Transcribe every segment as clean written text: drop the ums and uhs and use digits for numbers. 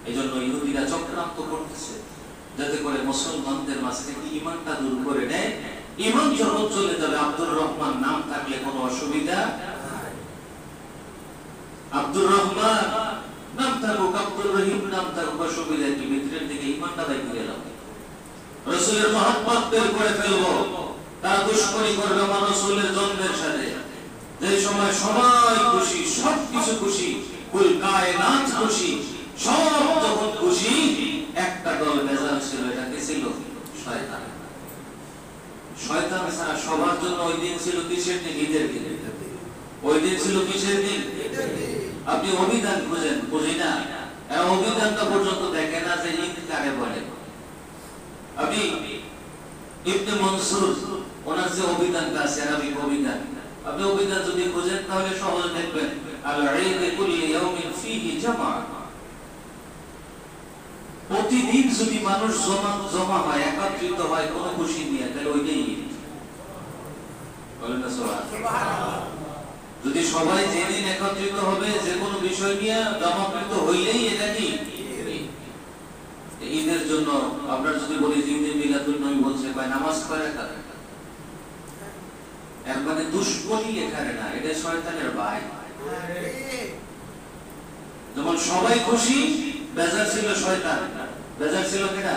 এজন্য ইহুদিরা চক্রান্ত করতেছে যাতে করে মুসলমানদের মাঝ থেকে ঈমানটা দূর করে নেয়। ঈমান যখন চলে যাবে, আব্দুর রহমান নাম থাকলে কোনো অসুবিধা নাই। আব্দুর রহমান নাম থাকুক, আব্দুর রহিম নাম থাকুক, অসুবিধা কি? ভিতরের দিকে ঈমানটা বাইরে করে গেল। রাসূলের মহব্বত বের করে ফেলবো, তারা দুশমনী করবে আমার রাসূলের জন্মের সাথে। যে সময় সবাই খুশি, সবকিছু খুশি, কুল কায়নাত খুশি, সব যখন খুশি, একটা দল বেজার ছিল। এটা কে ছিল? শয়তান। শয়তান ছাড়া সবার জন্য ওই দিন ছিল কিসের দিন? ঈদের দিন। ওই দিন ছিল কিসের দিন? আপনি অভিধান খুঁজেন, বুঝি না, অভিধানটা পর্যন্ত দেখে না যে ঈদ কারে বলে। আপনি ইবনে মনসুর ওনার যে অভিধানটা আছে, আরবি অভিধান, আপনি অভিধান যদি খুঁজেন তাহলে সহজ দেখবেন, আল ঈদ কুল্লি ইয়াউমিন ফীহি জামা। প্রতিদিন যদি মানুষ জমা হয়, একত্রিত হয় কোন খুশি নিয়ে, তাহলে ওইটাই ঈদ। বলেন না সুবহানাল্লাহ। যদি সবাই যেদিন একত্রিত হবে যে কোনো বিষয় নিয়ে জমাকৃত হইলেই এটা কি ঈদের জন্য। আপনার যদি বলি ঈদে মিলাদুন নবী বলছে ভাই নামাজ পড়ে কারে, এর মানে দুশমনী এখানে না, এটা শয়তানের ভাই। যেমন সবাই খুশি, বেজার ছিল শয়তান। বেজার ছিল কেনা?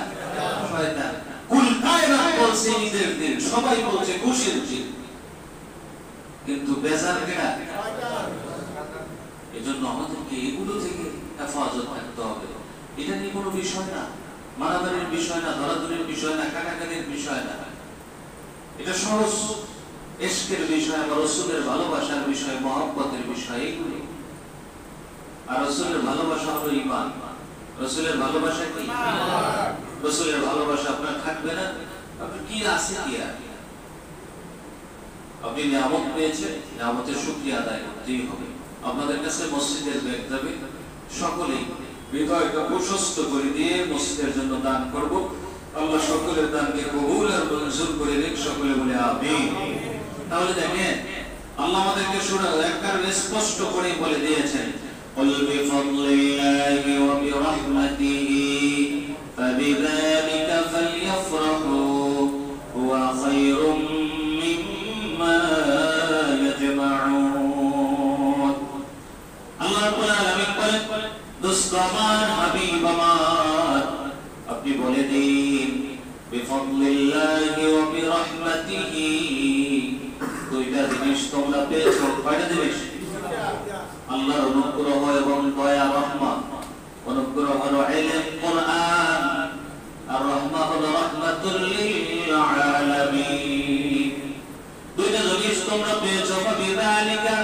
শয়তান। কুল কায়নাত বলছে ঈদের দিন, সবাই বলছে খুশির দিন, কিন্তু বেজার কেনা? শয়তান। এজন্য আমাদেরকে এগুলো থেকে হেফাজত থাকতে হবে। এটা নিয়ে কোনো বিষয় না, মারামারির বিষয় না, ধরাধরির বিষয় না, কাটাকাটির বিষয় না। এটা সহজ ইশকের বিষয়, আমার রাসূলের ভালোবাসার বিষয়, মহব্বতের বিষয় এগুলো। আর রাসূলের ভালোবাসা হলো ঈমান। রাসূলের ভালোবাসা কি? ঈমান। রাসূলের ভালোবাসা আপনার থাকবে না, আপনি কি আছে কি আর? আপনি নিয়ামত পেয়েছেন, নিয়ামতের শুকরিয়া আদায় করতেই হবে। আপনাদের কাছে মসজিদের ব্যাগ যাবে, সকলেই হৃদয়টা প্রশস্ত করে দিয়ে মসজিদের জন্য দান করব। আল্লাহ সকলের দানকে কবুল আর মঞ্জুর করে নিন, সকলে বলে আমিন। তাহলে দেখেন আল্লাহ আমাদেরকে একবারে স্পষ্ট করে বলে দিয়েছেন, কুল বিফাদলিল্লাহি ওয়া বিরহমাতিহি ফাবিযালিকা ফালইফরাহু হুয়া খায়রুম মিম্মা ইয়াজমাউন। আল্লাহ রাব্বুল আলামিন বলেন, দোস্ত আমার, হাবিব আমার, আপনি বলে দিন বিফাদলিল্লাহি ওয়া বিরহমাতিহি, দুইটা জিনিস তোমরা পেয়েছো। কয়টা জিনিস? আল্লাহর অনুগ্রহ এবং দয়া, রহমত। অনুগ্রহ হলো ইলম, কুরআন, আর রহমত হলো রাহমাতুল লিল আলামিন। দুইটা জিনিস তোমরা পেয়েছো, ফাবিযালিকা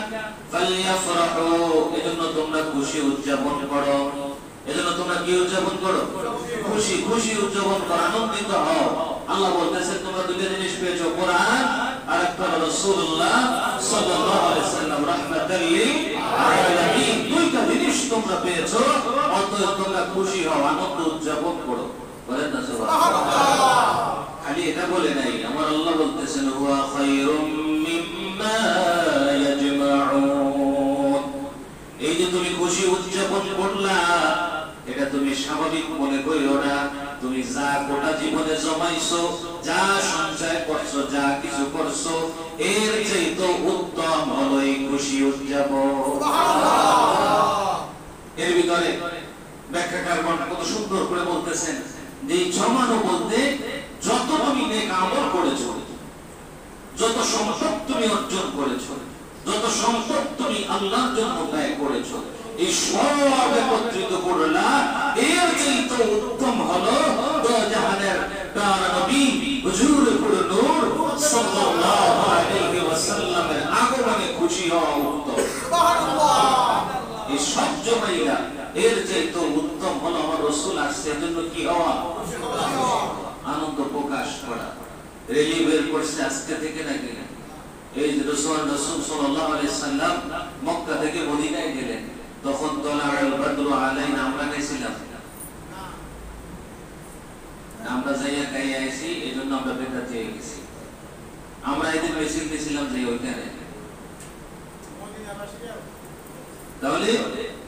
ফালইফরাহু, এজন্য তোমরা খুশি উদযাপন করো। এজন্য তোমরা কি উদযাপন করো? খুশি। খুশি উদযাপন করো, আনন্দিত হও। আল্লাহ বলতেছেন তোমরা দুইটা জিনিস পেয়েছো, কোরআন আর একটা হলো রাসূলুল্লাহ সাল্লাল্লাহু আলাইহি ওয়াসাল্লাম, রাহমাতাল লিল আলামিন। দুইটা জিনিস তোমরা পেয়েছো, অতএব তোমরা খুশি হও, আনন্দ উদযাপন করো। বলেন না সুবহানাল্লাহ। খালি এটা বলে নাই, আমার আল্লাহ বলতেছেন হুয়া খায়রুম মিম্মা ইয়াজমাউন। এই যে তুমি খুশি উদযাপন করলা, এটা তুমি স্বাভাবিক মনে করিও না। তুমি যা গোটা জীবনে জমাইছো, যা সঞ্চয় করছো, যা কিছু করছো, এর চাইতে উত্তম হলো এই খুশি উদযাপন। এর ভিতরে ব্যাখ্যাকারগণ কত সুন্দর করে বলতেছেন যে জমানো বলতে যত তুমি নেক আমল করেছো, যত সম্পদ তুমি অর্জন করেছো, যত সম্পদ তুমি আল্লাহর জন্য ব্যয় করেছো, এই সব একত্রিত করলা, এর চাইতে উত্তম হলো জাহানের প্যারা নবী হুজুরে পুরো নূর সাল্লাল্লাহু আলাইহি ওয়াসাল্লামের আগমনে খুশি হওয়া উত্তম। সুবহানাল্লাহ। এই সব জমাইলা, এর চাইতে উত্তম হলো আমার রাসূল আসছে, এজন্য কি হওয়া? আনন্দ প্রকাশ করা। রেলি বের করছে আজকে থেকে নাকি, এই যে রাসূল সাল্লাল্লাহু আলাইহি ওয়াসাল্লাম মক্কা থেকে মদিনায় গেলেন, তখন তলাআল বদরু আলাইনা আমরা গেছিলাম, আমরা যাইয়া গাইয়া আইছি, এজন্য আমরা বেদাতি হয়ে গেছি। আমরা এদিন মিছিল দিয়েছিলাম যে ওইখানে, তাহলে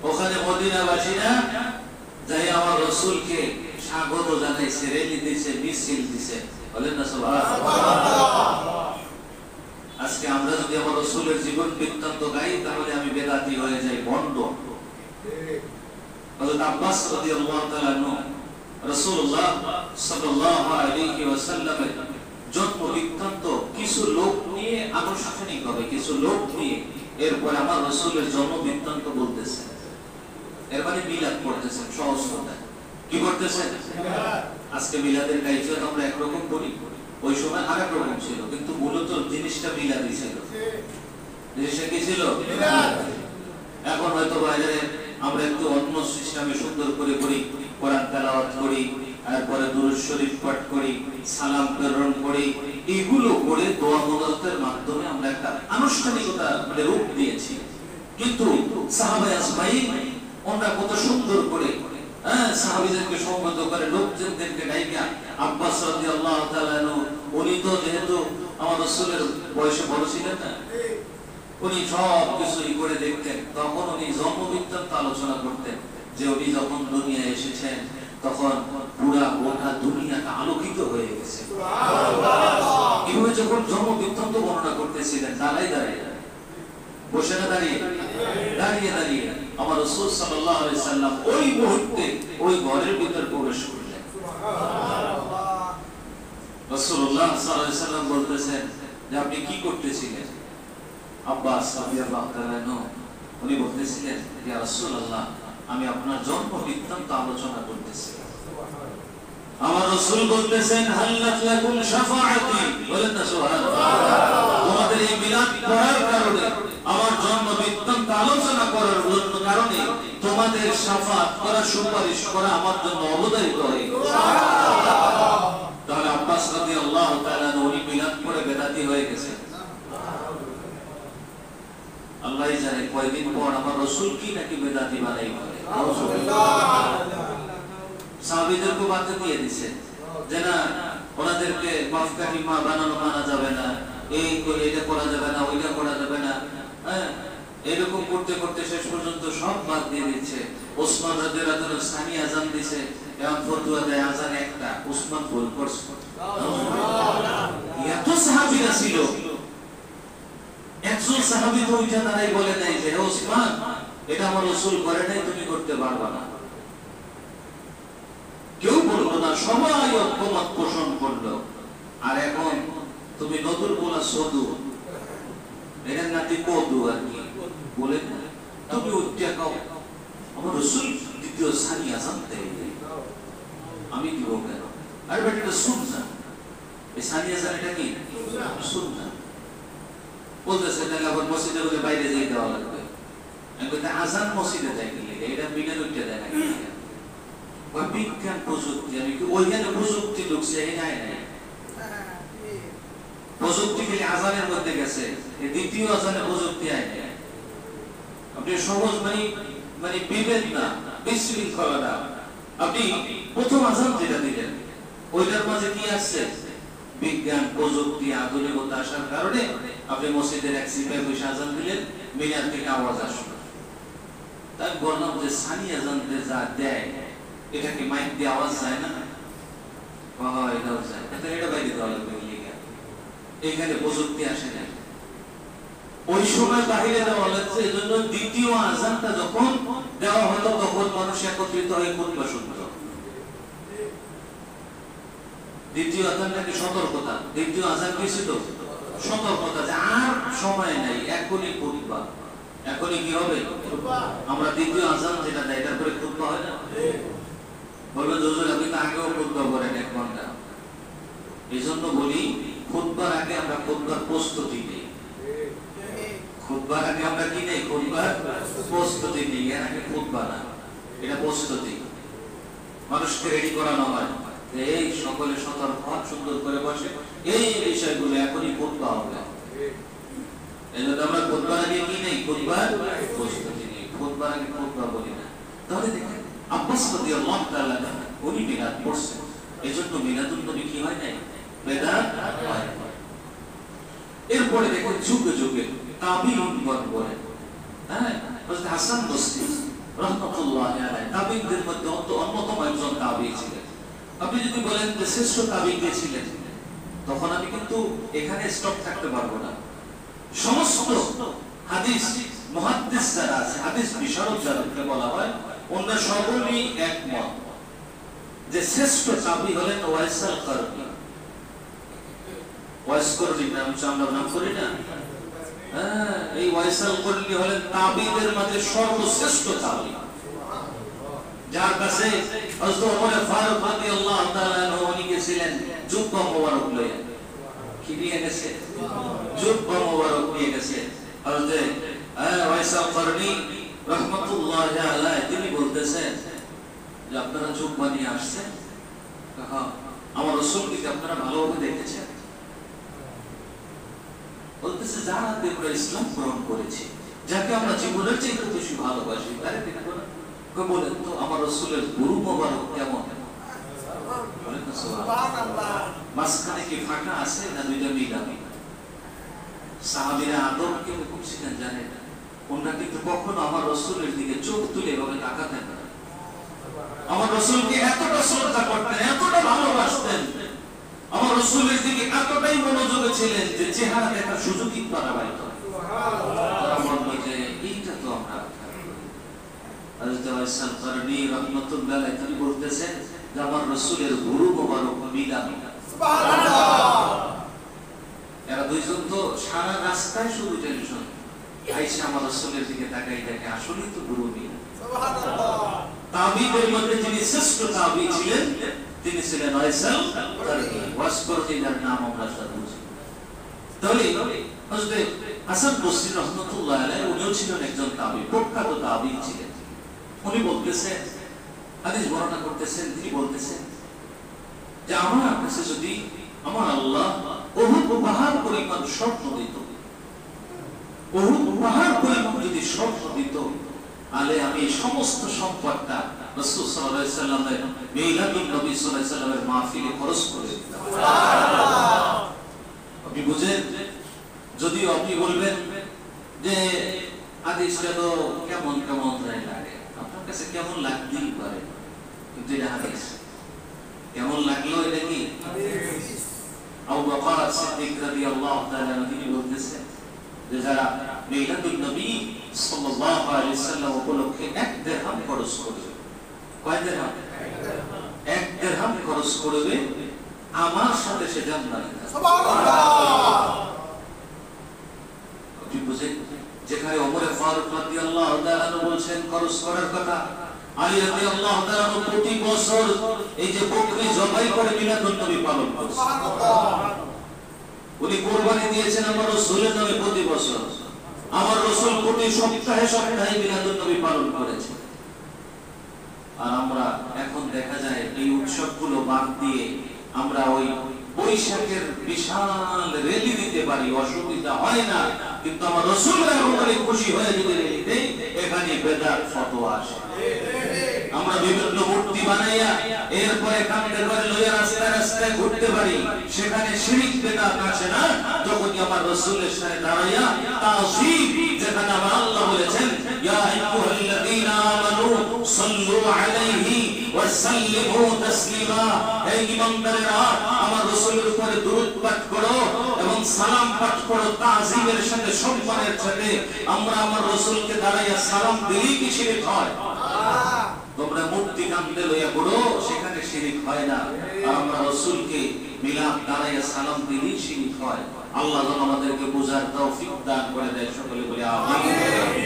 ওখানে মদিনাবাসীরা যাই আমার রাসূলকে স্বাগত জানাইছে, রেলি দিয়েছে, মিছিল দিয়েছে। বলেন না সুবহানাল্লাহ। আজকে আমরা যদি আমার রাসূলের জীবন বৃত্তান্ত গাই তাহলে আমি বেদাতি হয়ে যাই, ভণ্ড। হযরত আব্বাস রাদিয়াল্লাহু তাআলা আনহু রাসূলুল্লাহ সাল্লাল্লাহু আলাইহি ওয়াসাল্লামের জন্ম বৃত্তান্ত কিছু লোক নিয়ে আনুষ্ঠানিকভাবে কিছু লোক নিয়ে এরপর আমার রাসূলের জন্ম বৃত্তান্ত বলতেছেন। এর মানে মিলাদ করতেছেন, সহজ কথা। কি করতেছেন? আজকে মিলাদের কাইফিয়ত আমরা একরকম করি, ওই সময় আরেক রকম ছিল, কিন্তু মূলত জিনিসটা মিলাদই ছিল। জিনিসটা কি ছিল? মিলাদ। এখন হয়তো বাইরে আমরা একটু অন্য সিস্টেমে সুন্দর করে করি, কোরআন তেলাওয়াত করি, তারপরে দুরূদ শরীফ পাঠ করি, সালাম প্রেরণ করি, এগুলো করে দোয়া মোনাজাতের মাধ্যমে আমরা একটা আনুষ্ঠানিকতা মানে রূপ দিয়েছি। কিন্তু সাহাবায়ে আজমাইন ওনারা কত সুন্দর করে সাহাবীদেরকে সম্বোধন করে, লোকজনদেরকে ডাইকা। আব্বাস রাদিয়াল্লাহু তাআলা আনহু উনি তো যেহেতু আমার রাসূলের বয়সে বড় ছিলেন না, উনি সব কিছুই করে দেখতেন। তখন উনি জন্মবৃত্তান্ত আলোচনা করতেন যে উনি যখন দুনিয়ায় এসেছেন তখন পুরা গোটা দুনিয়াটা আলোকিত হয়ে গেছে। সুবহানাল্লাহ। এইভাবে যখন জন্মবৃত্তান্ত বর্ণনা করতেছিলেন, দাঁড়াই দাঁড়িয়ে, বসে না দাঁড়িয়ে, দাঁড়িয়ে দাঁড়িয়ে আমার রাসূল সাল্লাল্লাহু আলাইহি সাল্লাম ওই মুহূর্তে ওই ঘরের ভিতর প্রবেশ করলেন। সুবহানাল্লাহ। রাসূলুল্লাহ সাল্লাল্লাহু আলাইহি সাল্লাম বলতেছেন যে আপনি কি করতেছিলেন? আব্বাস রাদিয়াল্লাহু তাআলা আনহু উনি বলতেছিলেন, ইয়া রাসূলুল্লাহ, আমি আপনার জন্ম বৃত্তান্ত আলোচনা করতেছি। আমার রাসূল বলতেছেন, হাল্লাত লাকুম শাফাআতি। বলেন না সুবহানাল্লাহ। তোমাদের এই মিলাদ পড়ার কারণে, আমার জন্ম বৃত্তান্ত আলোচনা করার কারণে তোমাদের শাফাআত করা, সুপারিশ করা আমার জন্য অবধারিত হয়ে গেছে। সুবহানাল্লাহ। তাহলে আব্বাস রাদিয়াল্লাহু তাআলা উনি মিলাদ পড়ে বেদাতি হয়ে গেছেন। আল্লাহই জানে কয়দিন পর আমার রাসূল কি নাকি বেদাতি বানাই বলে। সাহাবীদেরকে বাধ্য দিয়ে দিয়েছে যে না, ওনাদেরকে মাফকাঠি মা বানানো মানা যাবে না, এই করে এটা করা যাবে না, ওইটা করা যাবে না। এরকম করতে করতে শেষ পর্যন্ত সব বাদ দিয়ে দিচ্ছে। ওসমান রাদিয়াল্লাহু আনহু সানি আযান দিয়েছে, এখন ফতোয়া দেয় আযান একটা, ওসমান ভুল করছে। এত সাহাবীরা ছিল, একজন সাহাবী তো ওইটা দাঁড়াই বলে নাই যে ওসমান এটা আমার রাসূল করে নাই, তুমি করতে পারবা না। কেউ বললো না, সবাই ঐক্যমত পোষণ করলো। আর এখন তুমি নতুন বলা সদু, এর নাতি কদু আর কি বলে না, তুমি উঠতে কাও আমার রাসূল দ্বিতীয় সানি আযান দেয়, আমি দিব কেন? আর বেটা সুন্নাহ, এই সানি আযান এটা কি সুন্নাহ বলতেছে। তাহলে আবার মসজিদে বলে বাইরে যেতে দেওয়া লাগবে। আমি বলতে আজান মসজিদে যাই গেলে এটা বিনা উঠতে দেয় না। ওই বিজ্ঞান প্রযুক্তি, আমি কি ওইখানে প্রযুক্তি ঢুকছে, এই নাই নাই প্রযুক্তি খালি আজানের মধ্যে গেছে, এই দ্বিতীয় আজানে প্রযুক্তি আয় নাই। আপনি সহজ মানে বিভেদ না, বিশৃঙ্খলা না। আপনি প্রথম আজান যেটা দিলেন ওইটার মাঝে কি আসছে? বিজ্ঞান, প্রযুক্তি, আধুনিকতা আসার কারণে আপনি মসজিদের এক সিপাই বসে আজান দিলেন, মিনার থেকে আওয়াজ আসলো। তাই বললাম যে সানি আজান যা দেয় এটা কি মাইক দিয়ে আওয়াজ যায় না? এটাও যায়, এটা বাইরে দেওয়া লাগবে। এখানে প্রযুক্তি আসে না, ওই সময় বাহিরে দেওয়া লাগছে। এই জন্য দ্বিতীয় আজানটা যখন দেওয়া হতো তখন মানুষ একত্রিত হয়ে খুতবা শুনতো। দ্বিতীয় আজান নাকি সতর্কতা, দ্বিতীয় আজান কি ছিল? সতর্কতা, যে আর সময় নাই, এখনই খুতবা, এখনই কি হবে? আমরা দ্বিতীয় আজান যেটা দেয় তারপরে খুতবা হয় না? বলবেন হুজুর আপনি তো আগেও খুতবা করেন 1 ঘন্টা। এই জন্য বলি খুতবার আগে আমরা খুতবার প্রস্তুতি নেই। খুতবার আগে আমরা কি নেই? খুতবার প্রস্তুতি নেই। এর আগে খুতবা না, এটা প্রস্তুতি। মানুষকে রেডি করানো হয়, এই সকলে সতর্ক, সুন্দর করে বসে, এই বিষয়গুলো এখনই খুতবা হবে। এই জন্য আমরা খুতবার আগে কি নেই? খুতবার প্রস্তুতি নেই। খুতবার আগে খুতবা বলি না। তাহলে দেখেন আব্বাস রাদিয়াল্লাহু তাআলা উনি মিলাদ পড়ছেন, এজন্য মিলাদুন নবী কি হয় নাই? বেদাত হয়। এরপরে দেখেন যুগে যুগে তাবিঈনগণ বলেন, হযরত হাসান বসরি রাহমাতুল্লাহি আলাইহি তাবিঈদের মধ্যে অন্যতম একজন তাবিঈ ছিলেন। আপনি যদি বলেন যে শ্রেষ্ঠ তাবিঈ কে ছিলেন, তখন আমি কিন্তু এখানে স্টপ থাকতে পারবো না। সমস্ত হাদিস মুহাদ্দিস যারা আছে, হাদিস বিশারদ যাদেরকে বলা হয়, ওনারা সকলেই একমত যে শ্রেষ্ঠ তাবিঈ হলেন ওয়াইসাল কারনী। ওয়াইস কারনী নাম আমরা নাম করি না? এই ওয়াইসাল কারনী হলেন তাবিঈদের মধ্যে সর্বশ্রেষ্ঠ তাবিঈ, যার কাছে হযরত ওমর ফারুক রাদিয়াল্লাহু তাআলা আনহু উনি গেছিলেন জুব্বা মোবারক লয়ে। কি নিয়ে গেছে? জুব্বা মোবারক নিয়ে গেছে। হযরত ওয়াইসাল কারনী রাহমাতুল্লাহি আলাইহি তিনি বলতেছেন যে আপনারা জুব্বা নিয়ে আসছেন, আমার রাসূলকে কি আপনারা ভালোভাবে দেখেছেন? বলতেছে যারা আমরা ইসলাম গ্রহণ করেছি, যাকে আমরা জীবনের চেয়ে বেশি ভালোবাসি, তারে দেখো না। বলেন তো আমার রাসূলের গুরু মোবারক কেমন? বলেন না সুবহানাল্লাহ। মাঝখানে কি ফাঁকা আছে না দুইটা মিলামি? সাহাবীরা আদব কেমন করছিলেন জানেন? ওনারা কিন্তু কখনো আমার রাসূলের দিকে চোখ তুলে এভাবে তাকাতেন না। আমার রাসূলকে এতটা শ্রদ্ধা করতেন, এতটা ভালোবাসতেন, আমার রাসূলের দিকে এতটাই মনোযোগী ছিলেন যে চেহারা দেখার সুযোগই পাওয়া যায় না। তারা বলল যে এইটা তো আমরা হযরত ওয়াইসাল কারনী রাহমাতুল্লাহ আলাইহি তিনি বলতেছেন যে আমার রাসূলের গুরু মোবারক মিলামি। সুবহানাল্লাহ। এরা দুইজন তো সারা রাস্তায় শুধু টেনশন, আয়েশা আমার রাসূলের দিকে তাকাই দেখে আসলেই তো গুরু মিল। সুবহানাল্লাহ। তাবিঈদের মধ্যে যিনি শ্রেষ্ঠ তাবিঈ ছিলেন তিনি ছিলেন ওয়াইসাল কারনী। ওয়াসকারনীর নাম আমরা সবাই বুঝি। তাহলে হযরত হাসান বসরি রাহমাতুল্লাহ আলাইহি উনিও ছিলেন একজন তাবিঈ, প্রখ্যাত তাবিঈ ছিলেন। উনি বলতেছেন, হাদিস বর্ণনা করতেছেন, তিনি বলতেছেন যে আমার কাছে যদি আমার আল্লাহ উহুদ পাহাড় পরিমাণ স্বর্ণ দিত, উহুদ পাহাড় পরিমাণ যদি স্বর্ণ দিত, তাহলে আমি সমস্ত সম্পদটা রাসূল সাল্লাল্লাহু আলাইহি সাল্লামের মিলাদুন নবী সাল্লাল্লাহু আলাইহি সাল্লামের মাহফিলে খরচ করে দিতাম। সুবহানাল্লাহ। আপনি বুঝেন? যদি আপনি বলবেন যে হাদিসটা তো কেমন কেমন লাগে, আপনার কাছে কেমন লাগতেই পারে, কিন্তু এটা হাদিস। কেমন লাগলো এটা কি হাদিস? আবু বকর সিদ্দিক রাদিয়াল্লাহু তাআলা তিনি বলতেছেন যে যারা মিলাদুন নবী সাল্লাল্লাহু আলাইহি সাল্লাম উপলক্ষে 1 দিরহাম খরচ করবে, কয় দিরহাম? 1 দিরহাম খরচ করবে, আমার সাথে সে জান্নাতে। সুবহানাল্লাহ। আপনি বুঝেন? যেখানে ওমর ফারুক রাদিয়াল্লাহু তাআলা বলছেন খরচ করার কথা, আলী রাদিয়াল্লাহু তাআলা প্রতি বছর এই যে বকরি জবাই করে মিলাদুন নবী পালন করেন। সুবহানাল্লাহ। উনি কুরবানি দিয়েছেন আমার রাসূলের নামে প্রতি বছর। আমার রাসূল প্রতি সপ্তাহে সপ্তাহে মিলাদুন নবী পালন করেছেন। আর আমরা এখন দেখা যায় এই উৎসবগুলো বাদ দিয়ে আমরা ওই বৈশাখের বিশাল র্যালি দিতে পারি, অসুবিধা হয় না, কিন্তু আমার রাসূলরা অনেক খুশি হয়ে যদি র্যালি দেয়, এখানে বেদাত ফতোয়া আসে। আমরা বিভিন্ন মূর্তি বানাইয়া এরপরে কাঁধে করে লইয়া রাস্তায় রাস্তায় ঘুরতে পারি, সেখানে শিরক বেদাত আসে না। যখন আমার রাসূলের সাথে দাঁড়াইয়া তাওহীদ, যেখানে আমার আল্লাহ বলেছেন ইয়া আইয়ুহাল্লাযীনা আমানু সাল্লু আলাইহি ওয়া সাল্লিমু তাসলিমা, হে ঈমানদারেরা আমার রাসূলের উপরে দরুদ পাঠ করো এবং সালাম পাঠ করো তাজিমের সাথে, সম্মানের সাথে। আমরা আমার রাসূলকে দাঁড়াইয়া সালাম দিলেই কি শিরক হয়? তোমরা মূর্তি কাঁধে লইয়া ঘুরো, সেখানে শিরক হয় না। আর আমরা রাসূলকে মিলাদ দাঁড়াইয়া সালাম দিলেই শিরক হয়। আল্লাহ যেন আমাদেরকে বুঝার তৌফিক দান করে দেয়, সকলে বলি আমিন।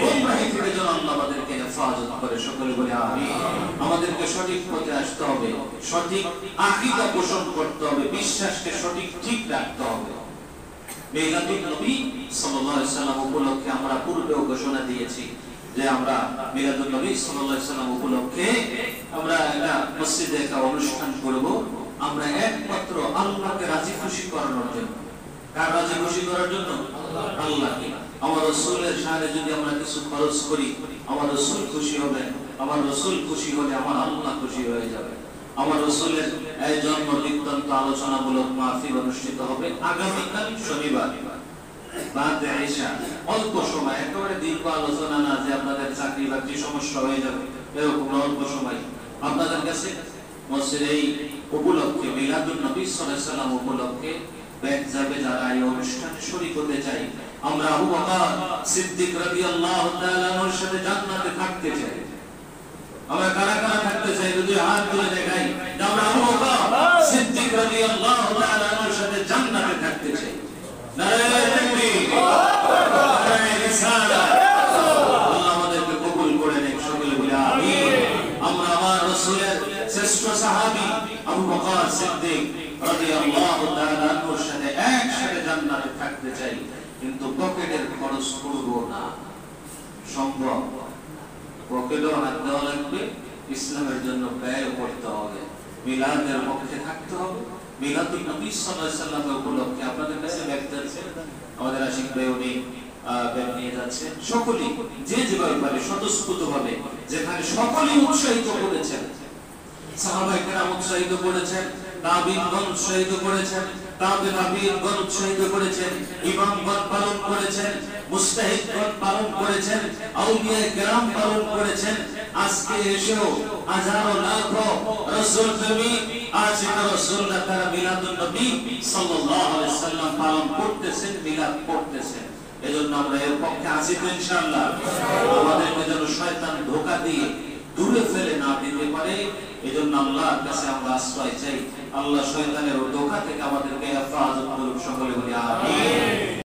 গোমরাহি থেকে যেন আল্লাহ আমাদেরকে হেফাজত করে, সকলে বলি আমিন। আমাদেরকে সঠিক পথে আসতে হবে, সঠিক আকীদা পোষণ করতে হবে, বিশ্বাসকে সঠিক ঠিক রাখতে হবে। মিলাদুন নবী সাল্লাল্লাহু আলাইহি সাল্লাম উপলক্ষে আমরা পূর্বেও ঘোষণা দিয়েছি যে আমরা মিলাদুন নবী সাল্লাল্লাহু আলাইহি সাল্লাম উপলক্ষে আমরা একটা মসজিদে একটা অনুষ্ঠান করব। আমরা একমাত্র আল্লাহকে রাজি খুশি করানোর জন্য। কার রাজি খুশি করার জন্য? আল্লাহকে। আমার রাসূলের শানে যদি আমরা কিছু খরচ করি, আমার রাসূল খুশি হবে, আমার রাসূল খুশি হলে আমার আল্লাহ খুশি হয়ে যাবে। আমার রাসূলের এই জন্ম বৃত্তান্ত আলোচনামূলক মাহফিল অনুষ্ঠিত হবে আগামীকাল শনিবার। বাদে ঈশা, অল্প সময়, একেবারে দীর্ঘ আলোচনা না যে আপনাদের চাকরি বাকরি সমস্যা হয়ে যাবে, এরকম অল্প সময় আপনাদের কাছে মসজিদে এই উপলক্ষে মিলাদুন নবী সাল্লাল্লাহু আলাইহি ওয়াসাল্লাম উপলক্ষে ব্যাগ যাবে যারা এই অনুষ্ঠানে শরীক হতে চাই, আমরা আবু বকর সিদ্দিক রাদিয়াল্লাহু তাআলা আনহুর সাথে জান্নাতে থাকতে চাই। আমরা কারা কারা থাকতে চাই যদি হাত তুলে দেখাই, আমরা আবু বকর সিদ্দিক রাদিয়াল্লাহু তাআলা আনহুর সাথে জান্নাতে থাকতে চাই। নারে তাকবীর, নারে রিসালাত। আল্লাহ আমাদেরকে কবুল করে নেন, সকলে বলি আমিন। আমরা আমার রাসূলের শ্রেষ্ঠ সাহাবী আবু বকর সিদ্দিক রাদিয়াল্লাহু তাআলা আনহুর সাথে একসাথে জান্নাতে থাকতে চাই, কিন্তু পকেটের খরচ করব না। সম্ভব? পকেটও হাত দেওয়া লাগবে, ইসলামের জন্য ব্যয় করতে হবে, মিলাদের পক্ষে থাকতে হবে। মিলাদুন নবী সাল্লাল্লাহু আলাইহি ওয়াসাল্লাম উপলক্ষে আপনাদের কাছে ব্যাগ যাচ্ছে, আমাদের আশিক ভাই উনি ব্যাগ নিয়ে যাচ্ছেন। সকলেই যে যেভাবে পারে স্বতঃস্ফূর্তভাবে, যেখানে সকলেই উৎসাহিত করেছেন, সাহাবায়ে কেরাম উৎসাহিত করেছেন, তাবিঈনগণ উৎসাহিত করেছেন, তাবিঈনগণ উৎসাহিত করেছেন, ইমামগণ পালন করেছেন, মুজতাহিদগণ পালন করেছেন, আউলিয়ায়ে কেরাম পালন করেছেন। আজকে এসেও হাজারো লাখো রাসূল প্রেমী আশিক রাসূলুল্লাহ তারা মিলাদুন নবী সাল্লাল্লাহু আলাইহি ওয়াসাল্লাম পালন করতেছেন, মিলাদ করতেছেন। এজন্য আমরা এর পক্ষে আছি তো ইনশাআল্লাহ। আমাদেরকে যেন শয়তান ধোঁকা দিয়ে দূরে ফেলে না দিতে পারে, এজন্য আল্লাহর কাছে আমরা আশ্রয় চাই। আল্লাহ শয়তানের ধোঁকা থেকে আমাদেরকে হেফাজত করুন, সকলে বলি আমিন।